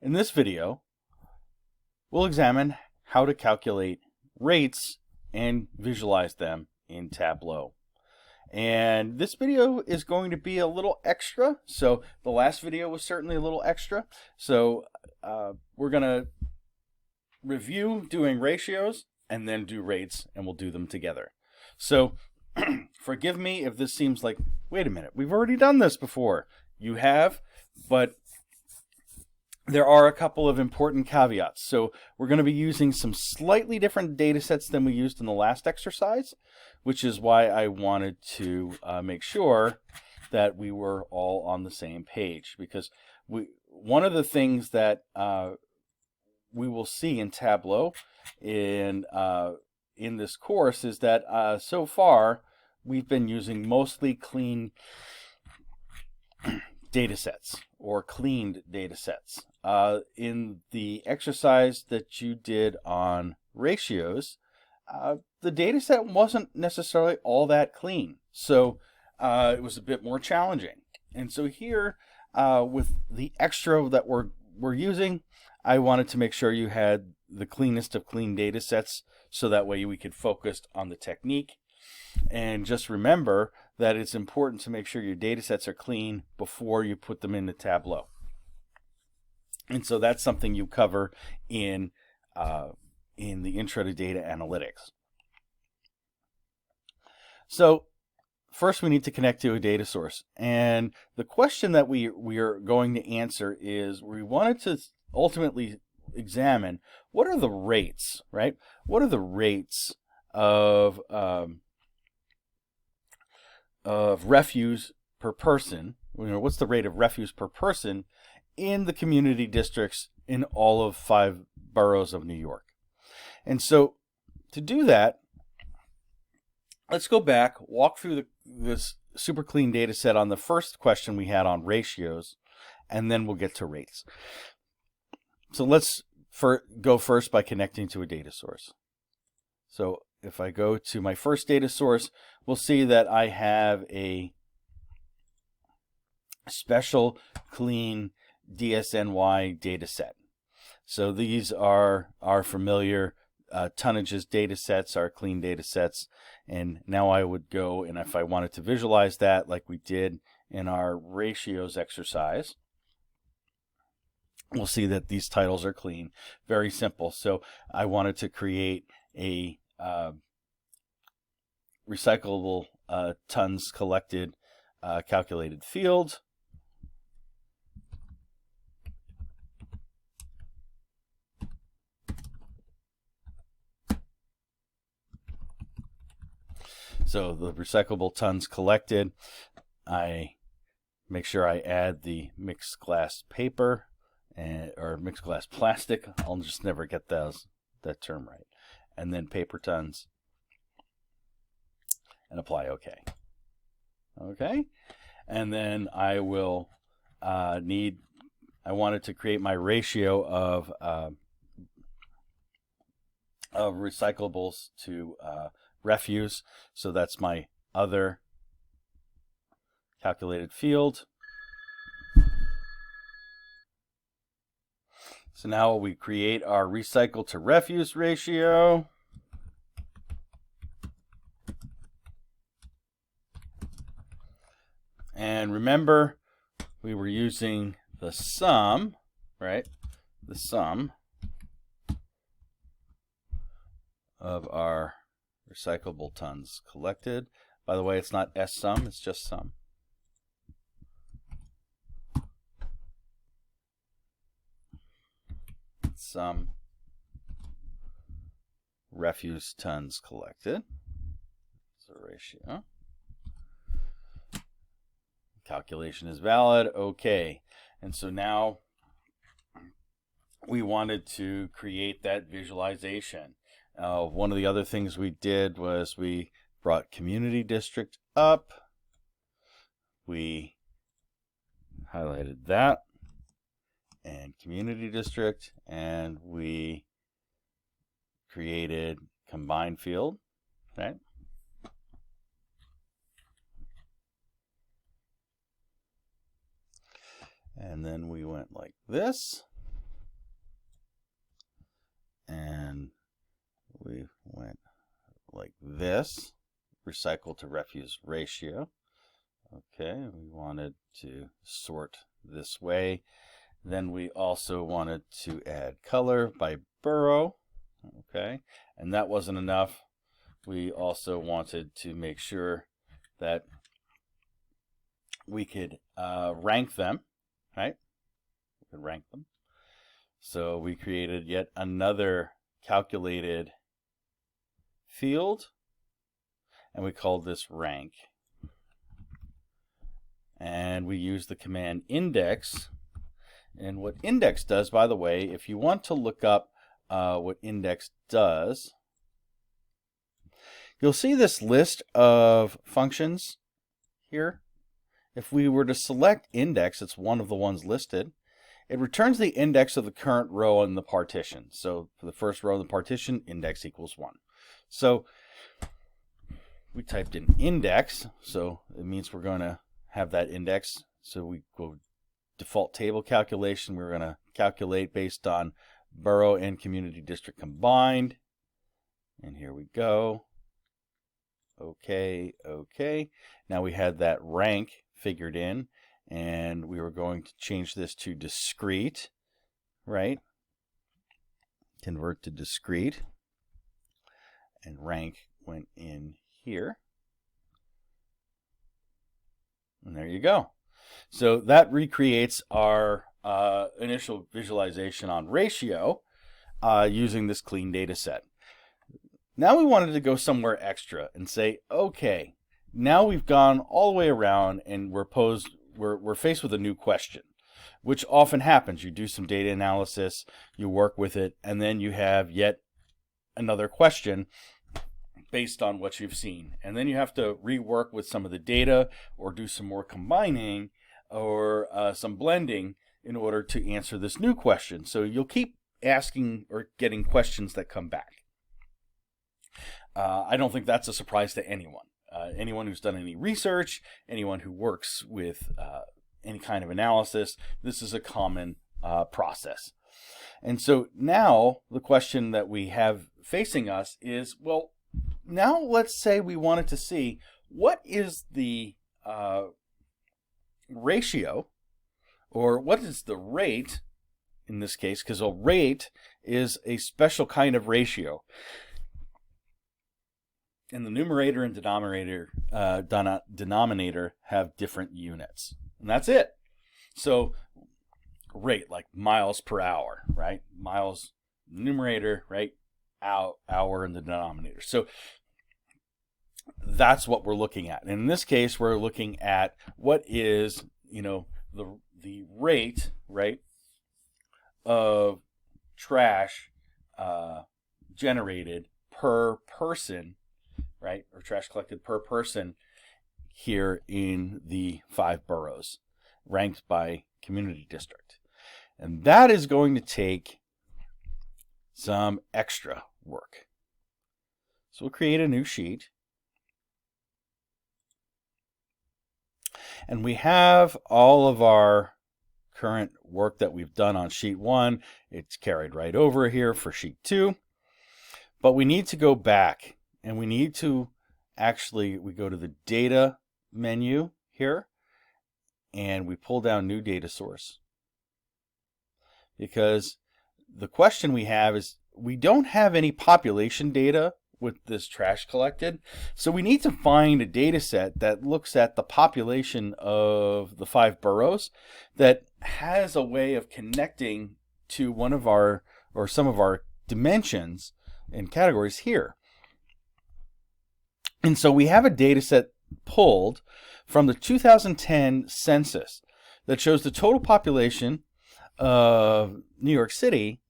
In this video, we'll examine how to calculate rates and visualize them in Tableau. And this video is going to be a little extra. So the last video was certainly a little extra. So we're going to review doing ratios and then do rates, and we'll do them together. So forgive me if this seems like, wait a minute, we've already done this before. You have, but there are a couple of important caveats. So we're going to be using some slightly different data sets than we used in the last exercise, which is why I wanted to make sure that we were all on the same page. Because one of the things that we will see in Tableau in this course is that so far we've been using mostly clean data sets or cleaned data sets. In the exercise that you did on ratios, the data set wasn't necessarily all that clean. So it was a bit more challenging. And so here, with the extra that we're using, I wanted to make sure you had the cleanest of clean data sets so that way we could focus on the technique. And just remember that it's important to make sure your data sets are clean before you put them into Tableau. And so that's something you cover in the Intro to Data Analytics. So first we need to connect to a data source. And the question that we are going to answer is, we wanted to ultimately examine what are the rates, right? What are the rates of refuse per person? What's the rate of refuse per person in the community districts in all of 5 boroughs of New York? And so to do that, let's go back, walk through this super clean data set on the first question we had on ratios, and then we'll get to rates. So let's go first by connecting to a data source. So if I go to my first data source, we'll see that I have a special clean DSNY data set. So these are our familiar tonnages data sets, our clean data sets. And now I would go, and if I wanted to visualize that like we did in our ratios exercise, we'll see that these titles are clean. Very simple. So I wanted to create a recyclable tons collected calculated field. So the recyclable tons collected, I make sure I add the mixed glass paper or mixed glass plastic. I'll just never get that term right. And then paper tons, and apply OK. Okay, and then I will I wanted to create my ratio of recyclables to refuse. So that's my other calculated field. So now we create our recycle to refuse ratio. And remember, we were using the sum, right? The sum of our recyclable tons collected. By the way, it's not S sum, it's just sum. Sum refuse tons collected. So ratio. Calculation is valid. Okay. And so now we wanted to create that visualization. One of the other things we did was we brought community district up. We highlighted that and community district, and we created combined field, right? And then we went like this. we went like this, recycle to refuse ratio. Okay, we wanted to sort this way. Then we also wanted to add color by borough. Okay, and that wasn't enough. We also wanted to make sure that we could rank them, right? We could rank them. So we created yet another calculated field, and we called this rank. And we use the command index. And what index does, by the way, if you want to look up what index does, you'll see this list of functions here. If we were to select index, it's one of the ones listed. It returns the index of the current row in the partition. So for the first row of the partition, index equals 1. So we typed in index, so it means we're going to have that index. So we go default table calculation. We're going to calculate based on borough and community district combined. And here we go. Okay, okay. Now we had that rank figured in, and we were going to change this to discrete, right? Convert to discrete. And rank went in here. And there you go. So that recreates our initial visualization on ratio using this clean data set. Now we wanted to go somewhere extra and say, okay, now we've gone all the way around and we're faced with a new question, which often happens. You do some data analysis, you work with it, and then you have yet another question based on what you've seen. And then you have to rework with some of the data or do some more combining or some blending in order to answer this new question. So you'll keep asking or getting questions that come back. I don't think that's a surprise to anyone. Anyone who's done any research, anyone who works with any kind of analysis, this is a common process. And so now the question that we have facing us is, well, now let's say we wanted to see what is the ratio, or what is the rate in this case, because a rate is a special kind of ratio. And the numerator and denominator have different units. And that's it. So rate, like miles per hour, right? Miles, numerator, right? Hour in the denominator. So that's what we're looking at. And in this case, we're looking at what is, the rate, right, of trash generated per person, right, or trash collected per person here in the 5 boroughs, ranked by community district. And that is going to take some extra work. So we'll create a new sheet. And we have all of our current work that we've done on sheet 1. It's carried right over here for sheet 2. But we need to go back, and we need to we go to the data menu here, and we pull down new data source. Because the question we have is, we don't have any population data with this trash collected, so we need to find a data set that looks at the population of the 5 boroughs that has a way of connecting to one of our, or some of our dimensions and categories here. And so we have a data set pulled from the 2010 census that shows the total population of New York City,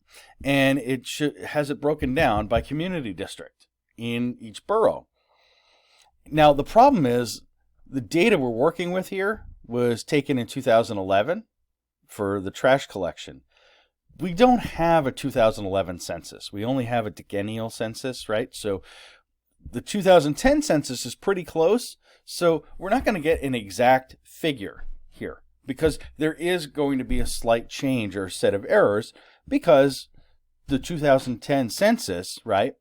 and it has it broken down by community district in each borough. Now the problem is the data we're working with here was taken in 2011 for the trash collection. We don't have a 2011 census. We only have a decennial census, right? So the 2010 census is pretty close, so we're not going to get an exact figure here because there is going to be a slight change or a set of errors because the 2010 census, right,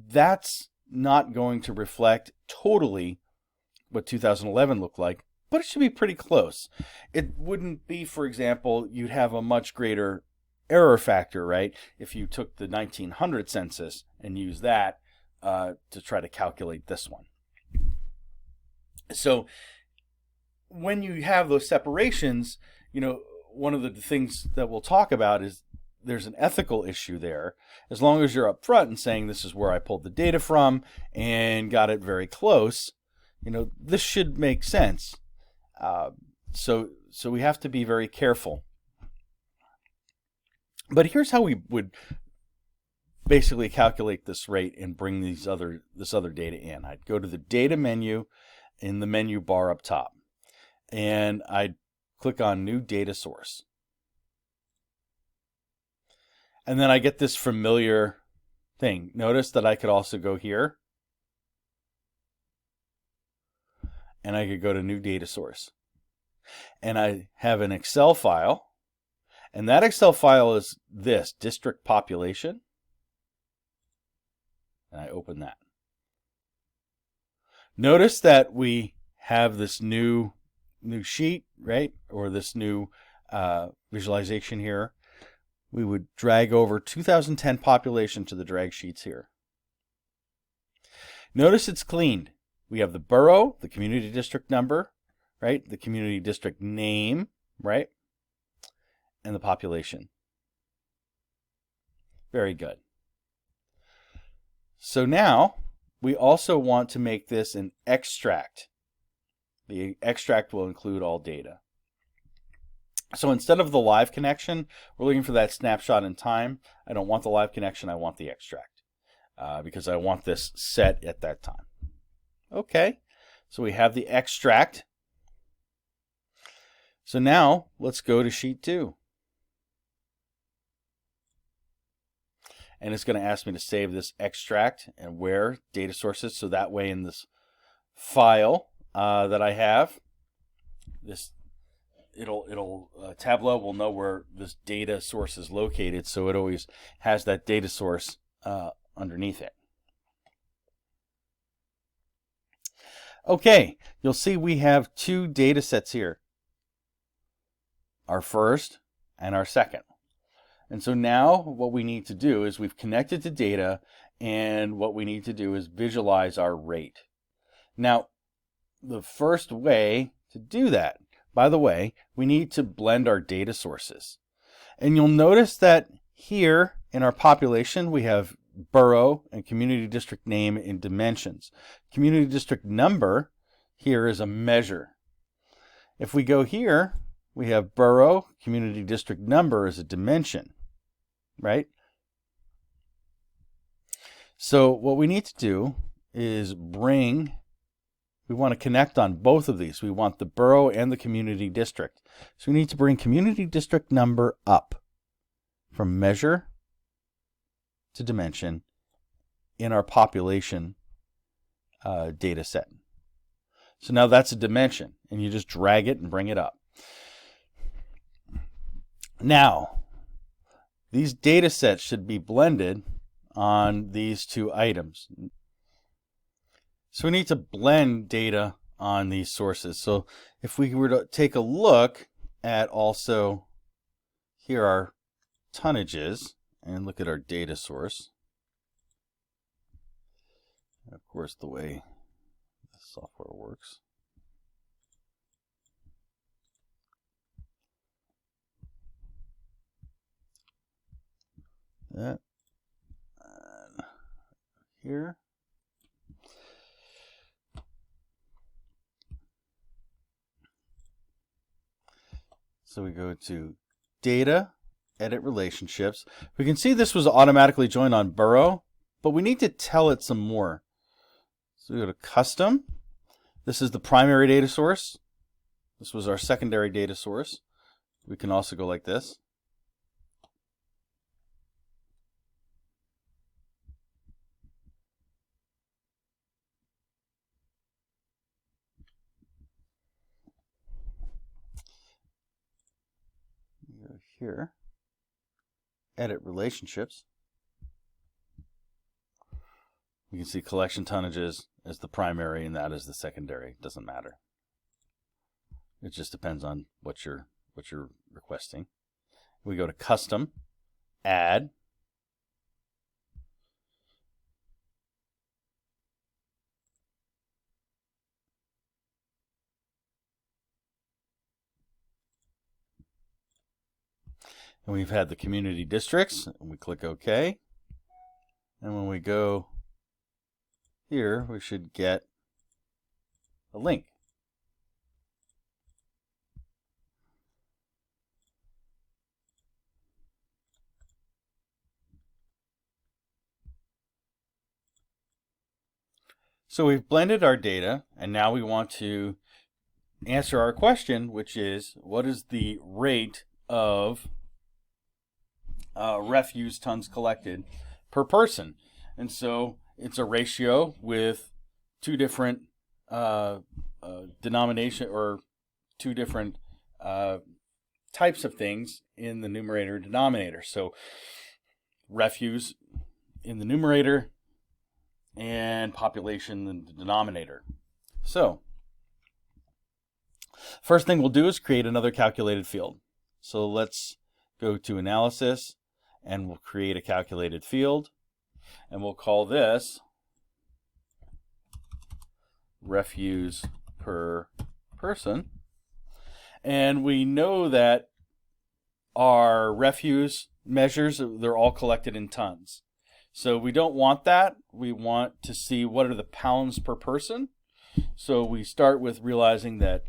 that's not going to reflect totally what 2011 looked like, but it should be pretty close. It wouldn't be, for example, you'd have a much greater error factor, right? If you took the 1900 census and used that to try to calculate this one. So when you have those separations, one of the things that we'll talk about is there's an ethical issue there. As long as you're upfront and saying this is where I pulled the data from and got it very close, this should make sense. So we have to be very careful. But here's how we would basically calculate this rate and bring this other data in. I'd go to the data menu in the menu bar up top, and I'd click on new data source. And then I get this familiar thing. Notice that I could also go here and I could go to new data source. And I have an Excel file, and that Excel file is this, district population. And I open that. Notice that we have this new sheet, right? Or this new visualization here. We would drag over 2010 population to the drag sheets here. Notice it's cleaned. We have the borough, the community district number, right? The community district name, right? And the population. Very good. So now we also want to make this an extract. The extract will include all data. So instead of the live connection, we're looking for that snapshot in time. I don't want the live connection, I want the extract because I want this set at that time. Okay, so we have the extract. So now let's go to sheet 2. And it's going to ask me to save this extract and where data sources. So that way in this file that I have, Tableau will know where this data source is located, so it always has that data source underneath it. Okay, you'll see we have 2 data sets here, our first and our second. And so now what we need to do is we've connected to data, and what we need to do is visualize our rate. Now, the first way to do that, by the way, we need to blend our data sources. And you'll notice that here in our population, we have borough and community district name in dimensions. Community district number here is a measure. If we go here, we have borough, community district number as a dimension, right? So what we need to do is we want to connect on both of these. We want the borough and the community district. So we need to bring community district number up from measure to dimension in our population data set. So now that's a dimension, and you just drag it and bring it up. Now, these data sets should be blended on these 2 items. So we need to blend data on these sources. So if we were to take a look at also here are tonnages and look at our data source. And of course, the way the software works. That and here. So we go to data, edit relationships. We can see this was automatically joined on borough, but we need to tell it some more. So we go to custom. This is the primary data source. This was our secondary data source. We can also go like this. Go here, edit relationships. We can see collection tonnages as the primary and that as the secondary. It doesn't matter. It just depends on what you're requesting. We go to custom, add. And we've had the community districts, and we click OK. And when we go here, we should get a link. So we've blended our data, and now we want to answer our question, which is, what is the rate of refuse tons collected per person? And so it's a ratio with two different denomination or two different types of things in the numerator and denominator. So refuse in the numerator and population in the denominator. So first thing we'll do is create another calculated field. So let's go to analysis and we'll create a calculated field, and we'll call this refuse per person. And we know that our refuse measures, they're all collected in tons. So we don't want that. We want to see what are the pounds per person. So we start with realizing that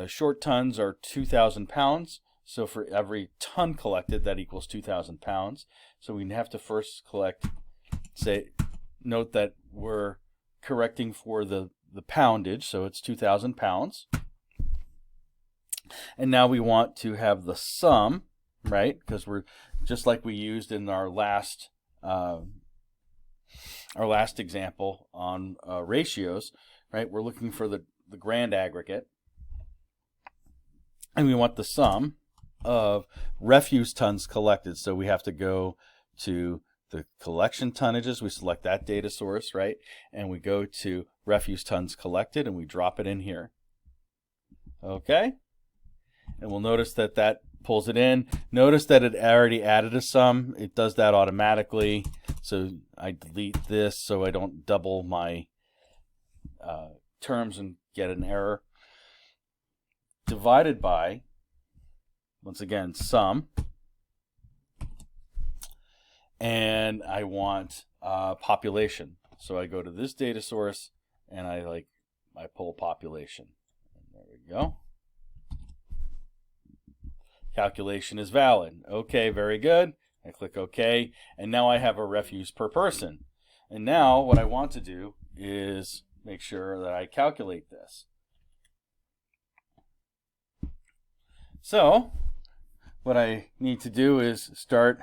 short tons are 2,000 pounds. So for every ton collected, that equals 2,000 pounds. So we have to first note that we're correcting for the poundage. So it's 2,000 pounds. And now we want to have the sum, right? Because we're just like we used in our last example on ratios, right? We're looking for the grand aggregate, and we want the sum of refuse tons collected. So we have to go to the collection tonnages. We select that data source, right? And we go to refuse tons collected, and we drop it in here. Okay? And we'll notice that that pulls it in. Notice that it already added a sum. It does that automatically. So I delete this so I don't double my terms and get an error. Divided by, once again, sum. And I want population. So I go to this data source and I pull population. And there we go. Calculation is valid. Okay, very good. I click OK, and now I have a refuse per person. And now what I want to do is make sure that I calculate this. So what I need to do is start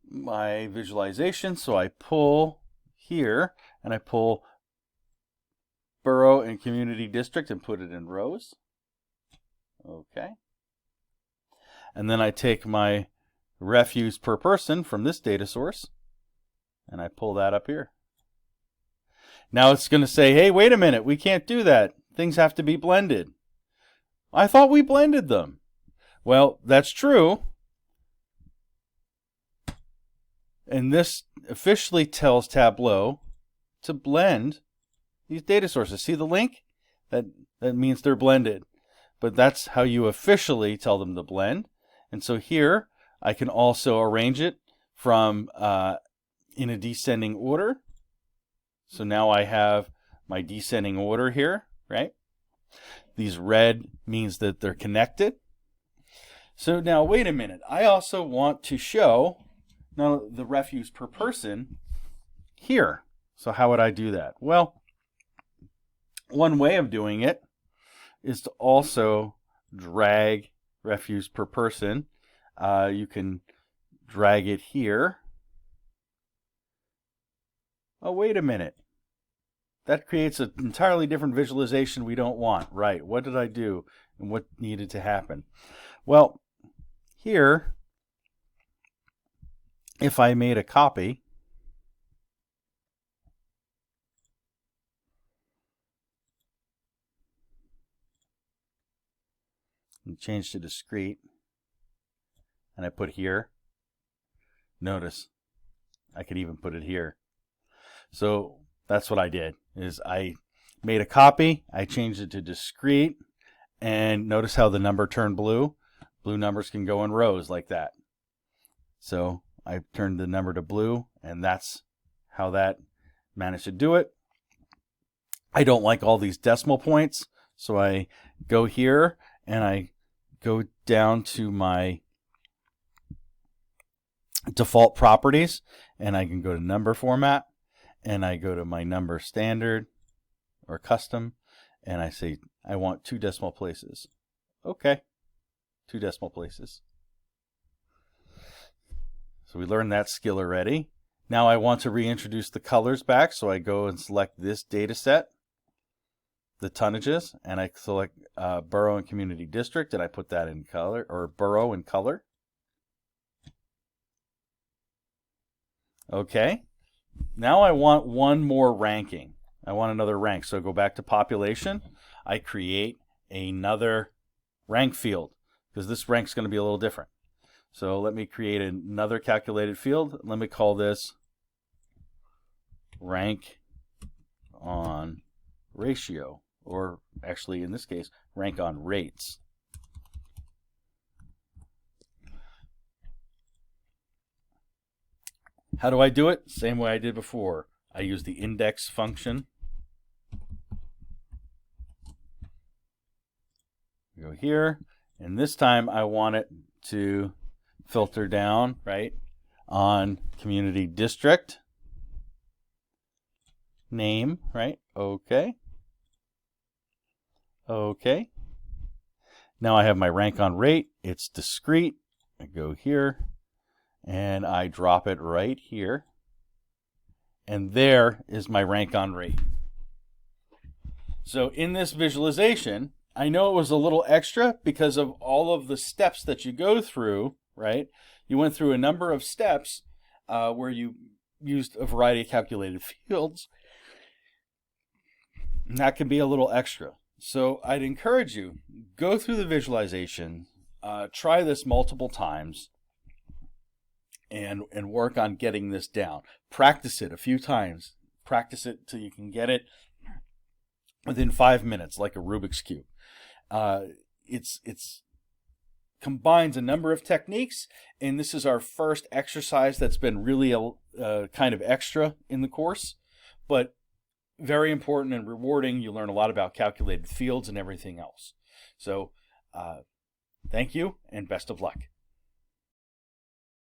my visualization. So I pull here, and I pull borough and community district and put it in rows. Okay. And then I take my refuse per person from this data source and I pull that up here. Now it's going to say, hey, wait a minute, we can't do that. Things have to be blended. I thought we blended them. Well, that's true. And this officially tells Tableau to blend these data sources. See the link? That means they're blended. But that's how you officially tell them to blend. And so here I can also arrange it from in a descending order. So now I have my descending order here, right? These red means that they're connected. So now wait a minute. I also want to show now the refuse per person here. So how would I do that? Well, one way of doing it is to also drag refuse per person. You can drag it here. Oh, wait a minute. That creates an entirely different visualization we don't want. Right, what did I do and what needed to happen? Well, here, if I made a copy and change to discrete, and I put here. Notice I could even put it here. So that's what I did, is I made a copy, I changed it to discrete, and notice how the number turned blue. Blue numbers can go in rows like that. So I turned the number to blue, and that's how that managed to do it. I don't like all these decimal points, so I go here and I go down to my default properties, and I can go to number format, and I go to my number standard or custom, and I say I want 2 decimal places. Okay, 2 decimal places. So we learned that skill already. Now I want to reintroduce the colors back, so I go and select this data set, the tonnages, and I select borough and community district, and I put that in color, or borough in color. Okay, now I want one more ranking. I want another rank, so I go back to population. I create another rank field, because this rank's going to be a little different. So let me create another calculated field. Let me call this rank on ratio, or actually in this case, rank on rates. How do I do it? Same way I did before. I use the index function. Go here, and this time I want it to filter down, right, on community district name, right? Okay. Okay. Now I have my rank on rate. It's discrete. I go here and I drop it right here. And there is my rank on rate. So in this visualization, I know it was a little extra because of all of the steps that you go through, right? You went through a number of steps where you used a variety of calculated fields. And that can be a little extra. So I'd encourage you, go through the visualization, try this multiple times, and work on getting this down. Practice it a few times. Practice it till you can get it within 5 minutes, like a Rubik's Cube. It's combines a number of techniques, and this is our first exercise that's been really a kind of extra in the course, but very important and rewarding. You learn a lot about calculated fields and everything else. So thank you, and best of luck.